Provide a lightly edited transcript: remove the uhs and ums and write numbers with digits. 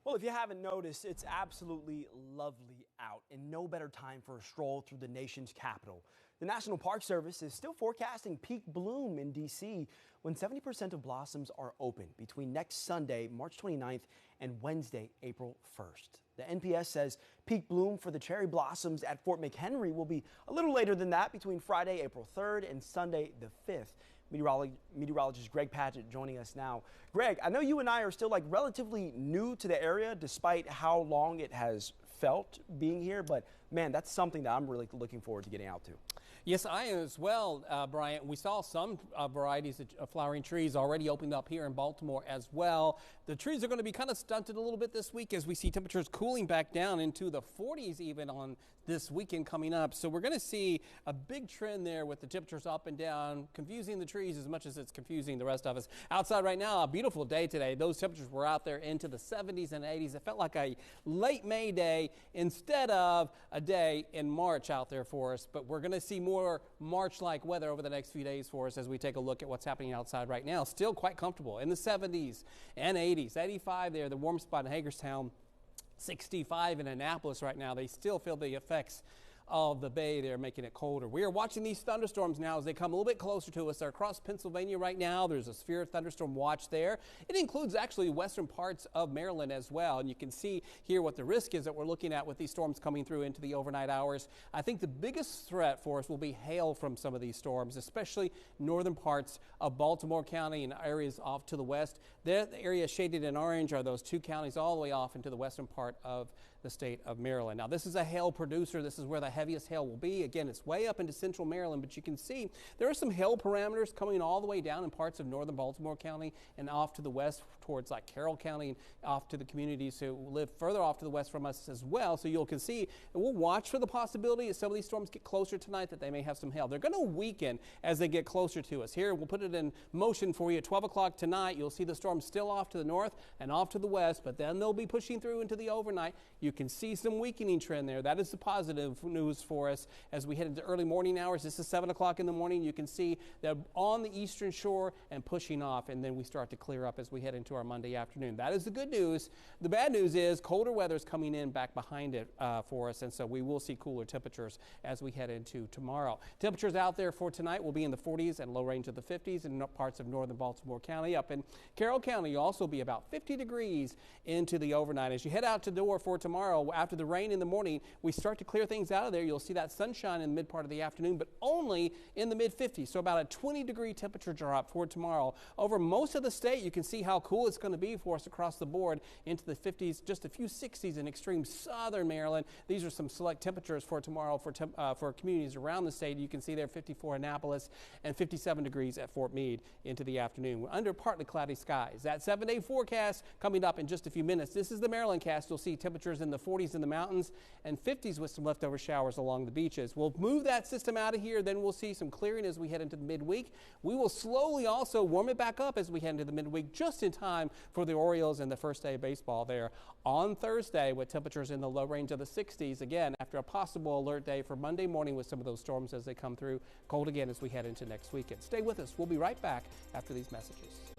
Well, if you haven't noticed, it's absolutely lovely out, and no better time for a stroll through the nation's capital. The National Park Service is still forecasting peak bloom in D.C. when 70% of blossoms are open between next Sunday, March 29th, and Wednesday, April 1st. The NPS says peak bloom for the cherry blossoms at Fort McHenry will be a little later than that, between Friday, April 3rd, and Sunday, the 5th. Meteorologist Greg Padgett joining us now. Greg, I know you and I are still relatively new to the area despite how long it has felt being here, but man, that's something that I'm really looking forward to getting out to. Yes, I am as well, Bryant. We saw some varieties of flowering trees already opened up here in Baltimore as well. The trees are going to be kind of stunted a little bit this week as we see temperatures cooling back down into the 40s even on this weekend coming up. So we're going to see a big trend there with the temperatures up and down, confusing the trees as much as it's confusing the rest of us. Outside right now, a beautiful day today. Those temperatures were out there into the 70s and 80s. It felt like a late May day instead of a day in March out there for us. But we're going to see more March-like weather over the next few days for us as we take a look at what's happening outside right now. Still quite comfortable in the 70s and 80s. 85 there, the warm spot in Hagerstown. 65 in Annapolis right now. They still feel the effects of the bay there, making it colder. We are watching these thunderstorms now as they come a little bit closer to us. They're across Pennsylvania right now. There's a severe thunderstorm watch there. It includes actually western parts of Maryland as well. And you can see here what the risk is that we're looking at with these storms coming through into the overnight hours. I think the biggest threat for us will be hail from some of these storms, especially northern parts of Baltimore County and areas off to the west. The area shaded in orange are those two counties all the way off into the western part of the state of Maryland. Now, this is a hail producer. This is where the heaviest hail will be. Again, it's way up into central Maryland, but you can see there are some hail parameters coming all the way down in parts of northern Baltimore County and off to the west towards Carroll County and off to the communities who live further off to the west from us as well. So you can see, and we'll watch for the possibility as some of these storms get closer tonight that they may have some hail. They're going to weaken as they get closer to us. Here, we'll put it in motion for you at 12 o'clock tonight. You'll see the storm still off to the north and off to the west, but then they'll be pushing through into the overnight. You can see some weakening trend there. That is the positive news for us as we head into early morning hours. This is 7 o'clock in the morning. You can see they're on the eastern shore and pushing off, and then we start to clear up as we head into our Monday afternoon. That is the good news. The bad news is colder weather is coming in back behind it for us, and so we will see cooler temperatures as we head into tomorrow. Temperatures out there for tonight will be in the 40s and low range of the 50s in parts of northern Baltimore County. Up in Carroll County, you'll also be about 50 degrees into the overnight. As you head out to the door for tomorrow, after the rain in the morning, we start to clear things out of there. You'll see that sunshine in the mid part of the afternoon, but only in the mid 50s. So about a 20-degree temperature drop for tomorrow. Over most of the state, you can see how cool it's going to be for us across the board into the 50s, just a few 60s in extreme southern Maryland. These are some select temperatures for tomorrow for communities around the state. You can see there 54 Annapolis and 57 degrees at Fort Meade into the afternoon. We're under partly cloudy skies. That 7-day forecast coming up in just a few minutes. This is the Maryland cast. You'll see temperatures in the 40s in the mountains and 50s with some leftover showers along the beaches. We'll move that system out of here, then we'll see some clearing as we head into the midweek. We will slowly also warm it back up as we head into the midweek, just in time for the Orioles and the first day of baseball there on Thursday with temperatures in the low range of the 60s. Again, after a possible alert day for Monday morning with some of those storms as they come through. Cold again as we head into next weekend. Stay with us. We'll be right back after these messages.